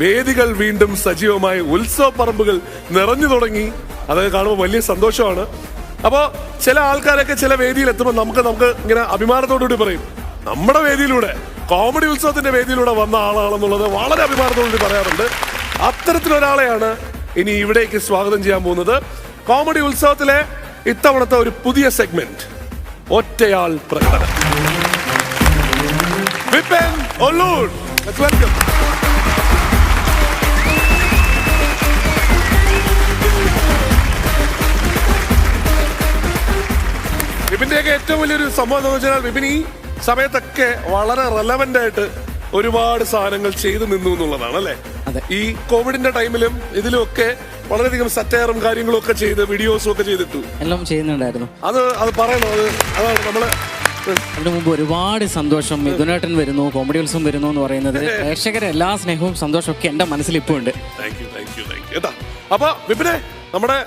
വേദികൾ വീണ്ടും സജീവമായി, ഉത്സവ പറമ്പുകൾ നിറഞ്ഞു തുടങ്ങി. അതൊക്കെ കാണുമ്പോൾ വലിയ സന്തോഷമാണ്. അപ്പോൾ ചില ആൾക്കാരൊക്കെ ചില വേദിയിൽ എത്തുമ്പോൾ നമുക്ക് ഇങ്ങനെ അഭിമാനത്തോടുകൂടി പറയും, നമ്മുടെ വേദിയിലൂടെ, കോമഡി ഉത്സവത്തിന്റെ വേദിയിലൂടെ വന്ന ആളാണെന്നുള്ളത് വളരെ അഭിമാനത്തോടുകൂടി പറയാറുണ്ട്. അത്തരത്തിലൊരാളെയാണ് ഇനി ഇവിടേക്ക് സ്വാഗതം ചെയ്യാൻ പോകുന്നത്. കോമഡി ഉത്സവത്തിലെ ഇത്തവണത്തെ ഒരു പുതിയ സെഗ്മെന്റ്, ഒറ്റയാൾ പ്രകടനം. വിപിൻ ഒല്ലൂർ, വെൽക്കം. വിപിന്റെയൊക്കെ ഏറ്റവും വലിയൊരു സംഭവം എന്താണെന്ന് വെച്ചാൽ, വിപിൻ ഈ സമയത്തൊക്കെ വളരെ റെലവന്റ് ആയിട്ട് ഒരുപാട് സാധനങ്ങൾ ചെയ്തു നിന്നു എന്നുള്ളതാണ് അല്ലേ? ഈ കോവിഡിന്റെ ടൈമിലും ഇതിലുമൊക്കെ വളരെയധികം സറ്റയറും കാര്യങ്ങളും ഒക്കെ ചെയ്ത് വീഡിയോസും ഒക്കെ ചെയ്തിട്ടു എല്ലാം ചെയ്യുന്നുണ്ടായിരുന്നു. അത് പറയണോ? അതാണ് നമ്മള് അതിനു മുമ്പ് ഒരുപാട് സന്തോഷം. മിഥുനേട്ടൻ വരുന്നു, കോമഡി ഉത്സവം വരുന്നു എന്ന് പറയുന്നത് പ്രേക്ഷകരെ എല്ലാ സ്നേഹവും സന്തോഷവും ഒക്കെ എന്റെ മനസ്സിൽ ഇപ്പോൾ ഉണ്ട്. അപ്പൊ വിപിനെ, നമ്മുടെ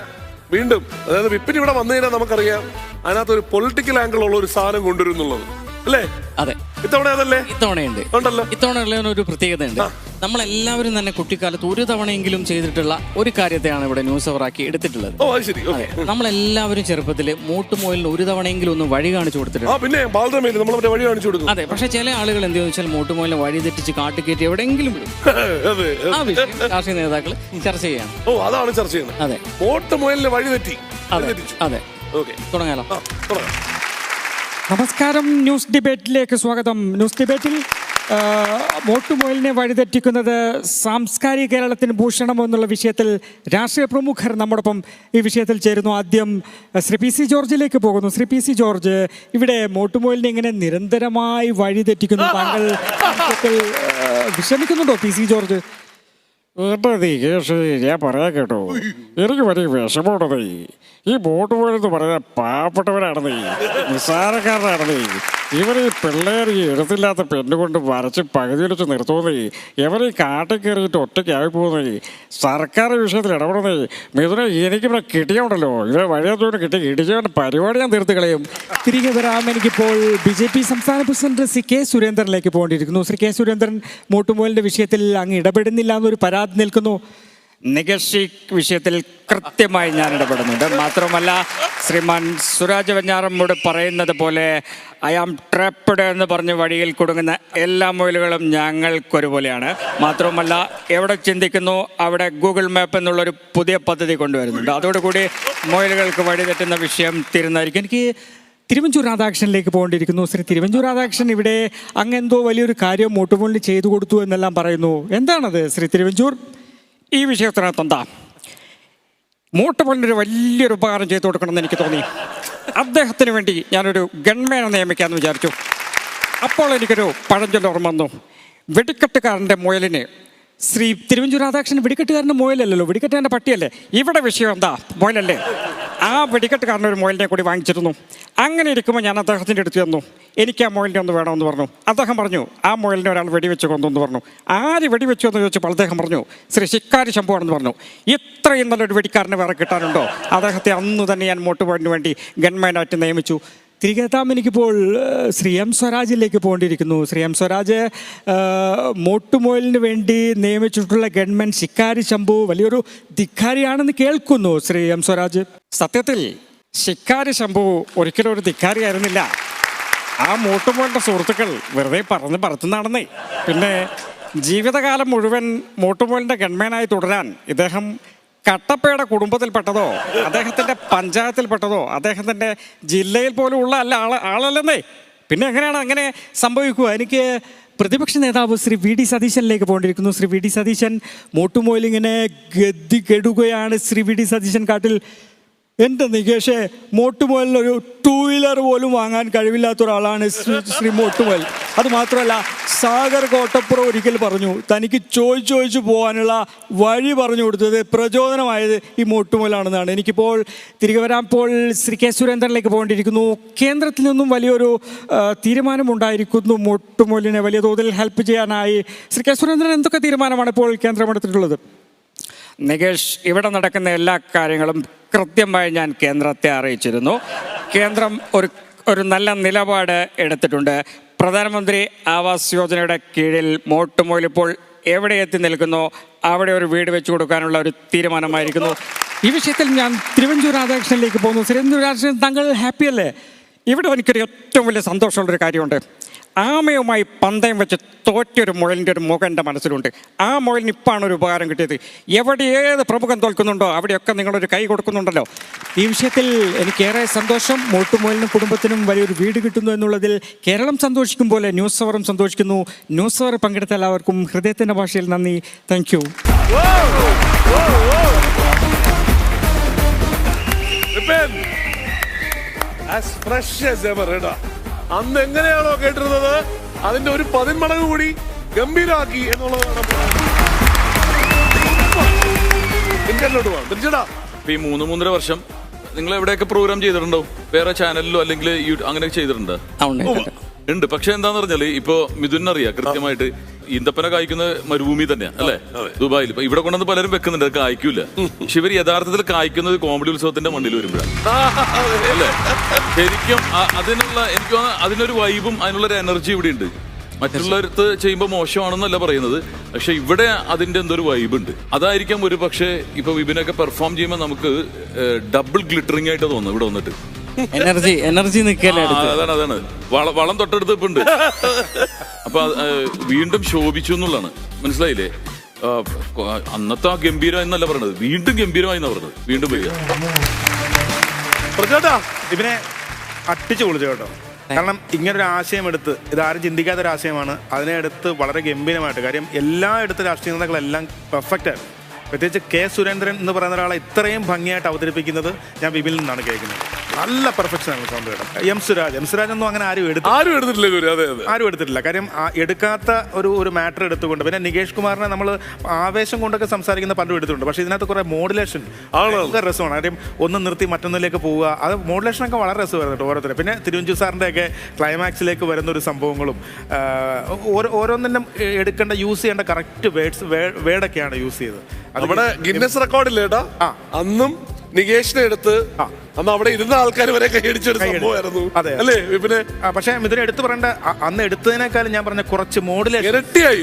വീണ്ടും, അതായത് വിപിൻ ഇവിടെ വന്നു കഴിഞ്ഞാൽ നമുക്കറിയാം അതിനകത്ത് ഒരു പൊളിറ്റിക്കൽ ആംഗിൾ ഉള്ള ഒരു സാധനം കൊണ്ടുവരുന്നുള്ളത് അല്ലേ? അതെ, ഇത്തവണ അതല്ലേ? ഇത്തവണയുണ്ട്. ഉണ്ടല്ലോ. ഇത്തവണ ഒരു പ്രത്യേകത ഉണ്ട്. നമ്മളെല്ലാവരും തന്നെ കുട്ടിക്കാലത്ത് ഒരു തവണയെങ്കിലും ചെയ്തിട്ടുള്ള ഒരു കാര്യത്തെയാണ് ഇവിടെ ന്യൂസ് അവറാക്കി എടുത്തിട്ടുള്ളത്. നമ്മളെല്ലാവരും ചെറുപ്പത്തിൽ മൂട്ടുമോയിലിന് ഒരു തവണയെങ്കിലും ഒന്ന് വഴി കാണിച്ചു കൊടുത്തിട്ടുണ്ട്. പിന്നെ വഴി കാണിച്ചു കൊടുക്കും. അതെ, പക്ഷെ ചില ആളുകൾ എന്ത് വെച്ചാൽ മൂട്ടുമോയിലിനെ വഴി തെറ്റിച്ച് കാട്ടുകയറ്റി എവിടെയെങ്കിലും വിടും. ആ വിഷയം രാഷ്ട്രീയ നേതാക്കൾ ചർച്ച ചെയ്യാണ്. അതാണ് ചർച്ച ചെയ്യുന്നത്. അതെ, മൂട്ടുമോയിലിന് വഴി തെറ്റി. അതെ, തുടങ്ങാലോ. നമസ്കാരം, ന്യൂസ് ഡിബേറ്റിലേക്ക് സ്വാഗതം. ന്യൂസ് ഡിബേറ്റിൽ മൂട്ടുമോയിലിനെ വഴിതെറ്റിക്കുന്നത് സാംസ്കാരിക കേരളത്തിന് ഭൂഷണം എന്നുള്ള വിഷയത്തിൽ രാഷ്ട്രീയ പ്രമുഖർ നമ്മോടൊപ്പം ഈ വിഷയത്തിൽ ചേരുന്നു. ആദ്യം ശ്രീ പി സി ജോർജിലേക്ക് പോകുന്നു. ശ്രീ പി സി ജോർജ്, ഇവിടെ മൂട്ടുമോയിലിനെ ഇങ്ങനെ നിരന്തരമായി വഴിതെറ്റിക്കുന്നു, താങ്കൾ വിഷമിക്കുന്നുണ്ടോ പി സി ജോർജ്? ഞാൻ പറയാൻ കേട്ടോ, എനിക്ക് വലിയ വിഷമമുണ്ടതേ. ഈ ബോട്ട് പോലെന്ന് പറയുന്ന പാവപ്പെട്ടവരാണെന്നേ, നിസ്സാരക്കാരനാണെന്നേ. ഇവർ ഈ പിള്ളേർ ഈ എഴുത്തില്ലാത്ത പെണ്ണുകൊണ്ട് വരച്ച് പകുതി വെച്ച് നിർത്തുന്നേ, ഇവർ ഈ കാട്ടിൽ കയറിയിട്ട് ഒറ്റയ്ക്കായി പോകുന്നേ, സർക്കാർ വിഷയത്തിൽ ഇടപെടുന്നേ. മിഥുന, എനിക്കിവിടെ കിട്ടിയുണ്ടല്ലോ, ഇത് വഴിയാത്തോട് കിട്ടി ഇടിച്ചവൻ്റെ പരിപാടി ഞാൻ തീർത്ത് കളയും. തിരികെ വരാം. എനിക്കിപ്പോൾ BJP സംസ്ഥാന പ്രസിഡന്റ് ശ്രീ കെ സുരേന്ദ്രനിലേക്ക് പോകേണ്ടിയിരിക്കുന്നു. ശ്രീ കെ സുരേന്ദ്രൻ, മൂട്ടുമോയിലിന്റെ വിഷയത്തിൽ അങ്ങ് ഇടപെടുന്നില്ല എന്നൊരു പരാതി നിൽക്കുന്നു. നികേഷ് വിഷയത്തിൽ കൃത്യമായി ഞാൻ ഇടപെടുന്നുണ്ട്. മാത്രമല്ല, ശ്രീമാൻ സുരാജ് വെഞ്ഞാറമ്മൂട് പറയുന്നത് പോലെ ഐ ആം ട്രാപ്ഡ് എന്ന് പറഞ്ഞ് വഴിയിൽ കൊടുങ്ങുന്ന എല്ലാ മൊയിലുകളും ഞങ്ങൾക്കൊരുപോലെയാണ്. മാത്രമല്ല, എവിടെ ചിന്തിക്കുന്നു അവിടെ ഗൂഗിൾ മാപ്പ് എന്നുള്ളൊരു പുതിയ പദ്ധതി കൊണ്ടുവരുന്നുണ്ട്. അതോടുകൂടി മൊയിലുകൾക്ക് വഴി തെറ്റുന്ന വിഷയം തീരുന്നതായിരിക്കും. എനിക്ക് തിരുവഞ്ചൂർ രാധാകൃഷ്ണനിലേക്ക് പോകേണ്ടിയിരിക്കുന്നു. ശ്രീ തിരുവഞ്ചൂർ രാധാകൃഷ്ണൻ, ഇവിടെ അങ്ങ് എന്തോ വലിയൊരു കാര്യം മൂട്ടുമോയിലിന് ചെയ്തു കൊടുത്തു എന്നെല്ലാം പറയുന്നു. എന്താണത് ശ്രീ തിരുവഞ്ചൂർ? ഈ വിഷയത്തിനകത്ത് എന്താ, മൂട്ടുമോയിലിനൊരു വലിയൊരു ഉപകാരം ചെയ്തു കൊടുക്കണമെന്ന് എനിക്ക് തോന്നി. അദ്ദേഹത്തിന് വേണ്ടി ഞാനൊരു ഗൺമാനെ നിയമിക്കാമെന്ന് വിചാരിച്ചു. അപ്പോൾ എനിക്കൊരു പഴഞ്ചൊല്ല് ഓർമ്മ വന്നു. വെടിക്കെട്ടുകാരൻ്റെ മുയലിന്. ശ്രീ തിരുവഞ്ചൂർ രാധാകൃഷ്ണൻ വെടിക്കെട്ടുകാരൻ്റെ മുയലല്ലല്ലോ, വെടിക്കെട്ടുകാരൻ്റെ പട്ടിയല്ലേ? ഇവിടെ വിഷയം എന്താ, മുയലല്ലേ? ആ വെടിക്കെട്ടുകാരൻ ഒരു മുയലിനെ കൂടി വാങ്ങിച്ചിരുന്നു. അങ്ങനെ ഇരിക്കുമ്പോൾ ഞാൻ അദ്ദേഹത്തിൻ്റെ അടുത്ത് ചെന്നു, എനിക്ക് ആ മുയലിനെ ഒന്ന് വേണമെന്ന് പറഞ്ഞു. അദ്ദേഹം പറഞ്ഞു, ആ മുയലിനെ ഒരാൾ വെടിവെച്ച് കൊന്നെന്ന് പറഞ്ഞു. ആര് വെടിവെച്ചു എന്ന് ചോദിച്ചപ്പോൾ അദ്ദേഹം പറഞ്ഞു, ശ്രീ ശിക്കാരി ശംഭുവാണെന്ന് പറഞ്ഞു. ഇത്രയും നല്ലൊരു വെടിക്കാരനെ വേറെ കിട്ടാനുണ്ടോ? അദ്ദേഹത്തെ അന്ന് തന്നെ ഞാൻ മൂട്ടുമോയിലിന് വേണ്ടി ഗൺമാനായിട്ട് നിയമിച്ചു. തിരികെ എത്താം. എനിക്കിപ്പോൾ ശ്രീ എം സ്വരാജിലേക്ക് പോകേണ്ടിയിരിക്കുന്നു. ശ്രീ എം സ്വരാജ്, മൂട്ടുമോയിലിന് വേണ്ടി നിയമിച്ചിട്ടുള്ള ഗവൺമെൻ ശിക്കാരി ശംഭു വലിയൊരു ധിക്കാരിയാണെന്ന് കേൾക്കുന്നു. ശ്രീ എം സ്വരാജ്, സത്യത്തിൽ ശിക്കാരി ശംഭു ഒരിക്കലും ഒരു ധിക്കാരിയായിരുന്നില്ല. ആ മൂട്ടുമോയിലിൻ്റെ സുഹൃത്തുക്കൾ വെറുതെ പറത്തുന്നതാണെന്നേ. പിന്നെ ജീവിതകാലം മുഴുവൻ മൂട്ടുമോയിലിൻ്റെ ഗൺമാനായി തുടരാൻ ഇദ്ദേഹം കട്ടപ്പയുടെ കുടുംബത്തിൽപ്പെട്ടതോ അദ്ദേഹത്തിൻ്റെ പഞ്ചായത്തിൽപ്പെട്ടതോ അദ്ദേഹത്തിൻ്റെ ജില്ലയിൽ പോലും ഉള്ള ആളല്ലെന്നേ. പിന്നെ എങ്ങനെയാണ് അങ്ങനെ സംഭവിക്കുക? എനിക്ക് പ്രതിപക്ഷ നേതാവ് ശ്രീ വി ഡി സതീശനിലേക്ക് പോകേണ്ടിയിരിക്കുന്നു. ശ്രീ വി ഡി സതീശൻ, മൂട്ടുമോയിലിങ്ങനെ ഗതി കെടുകയാണ് ശ്രീ വി ഡി സതീശൻ കാട്ടിൽ. എൻ്റെ നികേഷെ, മൂട്ടുമോയിലിനൊരു 2 വീലർ പോലും വാങ്ങാൻ കഴിവില്ലാത്ത ഒരാളാണ് ശ്രീ മൂട്ടുമോയിൽ. അതുമാത്രമല്ല, സാഗർ കോട്ടപ്പുറം ഒരിക്കൽ പറഞ്ഞു, തനിക്ക് ചോദിച്ചു പോകാനുള്ള വഴി പറഞ്ഞു കൊടുത്തത്, പ്രചോദനമായത് ഈ മൂട്ടുമോയിലാണെന്നാണ്. എനിക്കിപ്പോൾ തിരികെ വരാമ്പോൾ ശ്രീ കെ സുരേന്ദ്രനിലേക്ക് പോകേണ്ടിയിരിക്കുന്നു. കേന്ദ്രത്തിൽ നിന്നും വലിയൊരു തീരുമാനമുണ്ടായിരിക്കുന്നു മൂട്ടുമോയിലിനെ വലിയ തോതിൽ ഹെൽപ്പ് ചെയ്യാനായി. ശ്രീ കെ സുരേന്ദ്രൻ, എന്തൊക്കെ തീരുമാനമാണ് ഇപ്പോൾ കേന്ദ്രം എടുത്തിട്ടുള്ളത്? നികേഷ്, ഇവിടെ നടക്കുന്ന എല്ലാ കാര്യങ്ങളും കൃത്യമായി ഞാൻ കേന്ദ്രത്തെ അറിയിച്ചിരുന്നു. കേന്ദ്രം ഒരു നല്ല നിലപാട് എടുത്തിട്ടുണ്ട്. പ്രധാനമന്ത്രി ആവാസ് യോജനയുടെ കീഴിൽ മൂട്ടുമോയിൽ ഇപ്പോൾ എവിടെ എത്തി നിൽക്കുന്നോ അവിടെ ഒരു വീട് വെച്ച് കൊടുക്കാനുള്ള ഒരു തീരുമാനമായിരിക്കുന്നു. ഈ വിഷയത്തിൽ ഞാൻ തിരുവഞ്ചൂർ രാധാകൃഷ്ണനിലേക്ക് പോകുന്നു. തിരുവഞ്ചൂർ രാധാകൃഷ്ണൻ, താങ്കൾ ഹാപ്പി അല്ലേ? ഇവിടെ എനിക്കൊരു ഏറ്റവും വലിയ സന്തോഷമുള്ളൊരു കാര്യമുണ്ട്. ആമയുമായി പന്തയം വെച്ച് തോറ്റൊരു മുയലിൻ്റെ ഒരു മുഖം എൻ്റെ മനസ്സിലുണ്ട്. ആ മുയലിന് ഇപ്പാണ് ഒരു ഉപകാരം കിട്ടിയത്. എവിടെ ഏത് പ്രമുഖം തോൽക്കുന്നുണ്ടോ അവിടെയൊക്കെ നിങ്ങളൊരു കൈ കൊടുക്കുന്നുണ്ടല്ലോ. ഈ വിഷയത്തിൽ എനിക്കേറെ സന്തോഷം. മോട്ടുമോയിലിനും കുടുംബത്തിനും വലിയൊരു വീട് കിട്ടുന്നു എന്നുള്ളതിൽ കേരളം സന്തോഷിക്കും പോലെ ന്യൂസ് അവറും സന്തോഷിക്കുന്നു. ന്യൂസ് അവർ പങ്കെടുത്ത എല്ലാവർക്കും ഹൃദയത്തിൻ്റെ ഭാഷയിൽ നന്ദി. Thank you. അന്ന് എങ്ങനെയാണോ കേട്ടിരുന്നത് അതിന്റെ ഒരു 10 മടങ്ങ് കൂടി ഗംഭീരാക്കി എന്നുള്ളതാണ്. ഈ 3-3.5 വർഷം നിങ്ങൾ എവിടെയൊക്കെ പ്രോഗ്രാം ചെയ്തിട്ടുണ്ടോ? വേറെ ചാനലിലോ അല്ലെങ്കിൽ അങ്ങനെ ചെയ്തിട്ടുണ്ട്? ഉണ്ട്. പക്ഷെ എന്താന്ന് പറഞ്ഞാല് ഇപ്പൊ മിഥുനറിയാം കൃത്യമായിട്ട് ഈന്തപ്പന കായ്ക്കുന്ന മരുഭൂമി തന്നെയാ അല്ലെ ദുബായിൽ. ഇപ്പൊ ഇവിടെ കൊണ്ടുവന്ന് പലരും വെക്കുന്നുണ്ട്, കായ്ക്കൂല. പക്ഷെ ഇവർ യഥാർത്ഥത്തിൽ കായ്ക്കുന്നത് കോമഡി ഉത്സവത്തിന്റെ മണ്ണിൽ വരുമ്പോഴാണ് അല്ലേ? ശരിക്കും അതിനുള്ള എനിക്ക് തോന്നുന്നു അതിനൊരു വൈബും അതിനുള്ളൊരു എനർജി ഇവിടെ ഉണ്ട്. മറ്റുള്ളവർക്ക് ചെയ്യുമ്പോൾ മോശമാണെന്നല്ല പറയുന്നത്, പക്ഷെ ഇവിടെ അതിന്റെ എന്തൊരു വൈബ് ഉണ്ട്. അതായിരിക്കാം ഒരു പക്ഷേ ഇപ്പൊ വിപിനൊക്കെ പെർഫോം ചെയ്യുമ്പോൾ നമുക്ക് ഡബിൾ ഗ്ലിറ്ററിംഗ് ആയിട്ട് തോന്നുന്നു ഇവിടെ വന്നിട്ട്. എനർജി അതാണ് വളം തൊട്ടടുത്ത് ഇപ്പൊ ഉണ്ട്. അപ്പൊ വീണ്ടും ശോഭിച്ചു എന്നുള്ളതാണ്. മനസ്സിലായില്ലേ? അന്നത്തെ ആ ഗംഭീരം എന്നല്ല പറഞ്ഞത്, വീണ്ടും ഗംഭീരമായി എന്നാ പറഞ്ഞത്. വീണ്ടും വരിക ഇവനെ അട്ടിച്ചു പൊളിച്ചു കേട്ടോ. കാരണം ഇങ്ങനൊരു ആശയം എടുത്ത്, ഇതാരും ചിന്തിക്കാത്തൊരു ആശയമാണ്, അതിനെ എടുത്ത് വളരെ ഗംഭീരമായിട്ട്. കാര്യം എല്ലായിടത്തും രാഷ്ട്രീയ നേതാക്കളെല്ലാം പെർഫെക്റ്റ് ആയിരുന്നു. പ്രത്യേകിച്ച് കെ സുരേന്ദ്രൻ എന്ന് പറയുന്ന ഒരാളെ ഇത്രയും ഭംഗിയായിട്ട് അവതരിപ്പിക്കുന്നത് ഞാൻ വിപിനിൽ നിന്നാണ് കേൾക്കുന്നത്. നല്ല പെർഫെക്ഷൻ ആണ് സൗണ്ട് കേട്ടോ. എം സുരാജ് ഒന്നും അങ്ങനെ ആരും എടുത്തിട്ടില്ല. കാര്യം എടുക്കാത്ത ഒരു മാറ്റർ എടുത്തുകൊണ്ട്, പിന്നെ നികേഷ് കുമാറിനെ നമ്മൾ ആവേശം കൊണ്ടൊക്കെ സംസാരിക്കുന്ന പലരും എടുത്തിട്ടുണ്ട്. പക്ഷേ ഇതിനകത്ത് കുറെ മോഡുലേഷൻ ഒക്കെ രസമാണ്. കാര്യം ഒന്ന് നിർത്തി മറ്റൊന്നിലേക്ക് പോവുക, അത് മോഡുലേഷനൊക്കെ വളരെ രസമായിരുന്നു കേട്ടോ ഓരോരുത്തരും. പിന്നെ തിരുവഞ്ചൂർ സാറിൻ്റെ ഒക്കെ ക്ലൈമാക്സിലേക്ക് വരുന്ന ഒരു സംഭവങ്ങളും ഓരോന്നിനും എടുക്കേണ്ട യൂസ് ചെയ്യേണ്ട കറക്റ്റ് വേർഡൊക്കെയാണ് യൂസ് ചെയ്തത്. നമ്മുടെ ഗിന്നസ് റെക്കോർഡില്ലേട്ടാ അന്നും നികേഷിനെ എടുത്ത് അന്ന് അവിടെ ഇരുന്ന ആൾക്കാർ വരെ കൈയടിച്ചൊരു സംഭവമായിരുന്നു. അതെ അല്ലേ വിപിനെ? പക്ഷെ ഇതിനെ എടുത്ത് പറയേണ്ട, അന്ന് എടുത്തതിനേക്കാളും ഞാൻ പറഞ്ഞ കുറച്ച് മോഡുലേഷൻ ഇരട്ടിയായി.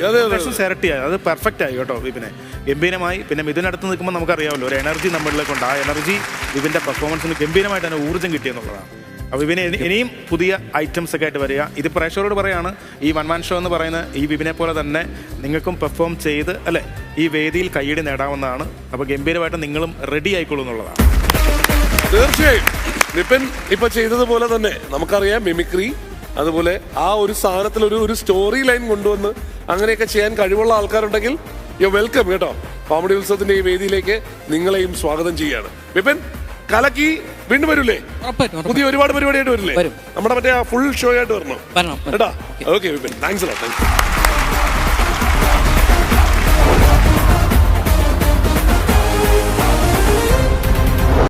അത് പെർഫെക്റ്റ് ആയി കേട്ടോ വിപിനെ, ഗംഭീരമായി. പിന്നെ മിഥുനടുത്ത് നിൽക്കുമ്പോൾ നമുക്കറിയാമല്ലോ ഒരു എനർജി നമ്മളിലേക്കുണ്ട്. ആ എനർജി വിപിന്റെ പെർഫോമൻസിന് ഗംഭീരമായിട്ട് തന്നെ ഊർജ്ജം കിട്ടിയെന്നുള്ളതാണ്. അപ്പോൾ വിപിനെ ഇനിയും പുതിയ ഐറ്റംസ് ഒക്കെ ആയിട്ട് വരിക. ഇത് പ്രേക്ഷകരോട് പറയാണ്, ഈ വൺ മാൻ ഷോ എന്ന് പറയുന്ന ഈ വിപിനെ പോലെ തന്നെ നിങ്ങൾക്കും പെർഫോം ചെയ്ത് അല്ലേ ഈ വേദിയിൽ കയ്യടി നേടാവുന്നതാണ്. അപ്പോൾ ഗംഭീരമായിട്ട് നിങ്ങളും റെഡി ആയിക്കോളൂ എന്നുള്ളതാണ്. തീർച്ചയായും വിപിൻ ഇപ്പൊ ചെയ്തതുപോലെ തന്നെ നമുക്കറിയാം മിമിക്രി, അതുപോലെ ആ ഒരു സാധനത്തിൽ ഒരു സ്റ്റോറി ലൈൻ കൊണ്ടുവന്ന് അങ്ങനെയൊക്കെ ചെയ്യാൻ കഴിവുള്ള ആൾക്കാരുണ്ടെങ്കിൽ യു വെൽക്കം കേട്ടോ. കോമഡി ഉത്സവത്തിന്റെ ഈ വേദിയിലേക്ക് നിങ്ങളെയും സ്വാഗതം ചെയ്യാണ്. വിപിൻ കലക്കി വീണ്ടും വരൂലേ? പുതിയ ഒരുപാട് പരിപാടിയായിട്ട് വരില്ലേ? നമ്മുടെ മറ്റേ ഫുൾ ഷോ ആയിട്ട് വരണം കേട്ടോ. Okay Vipin, thanks.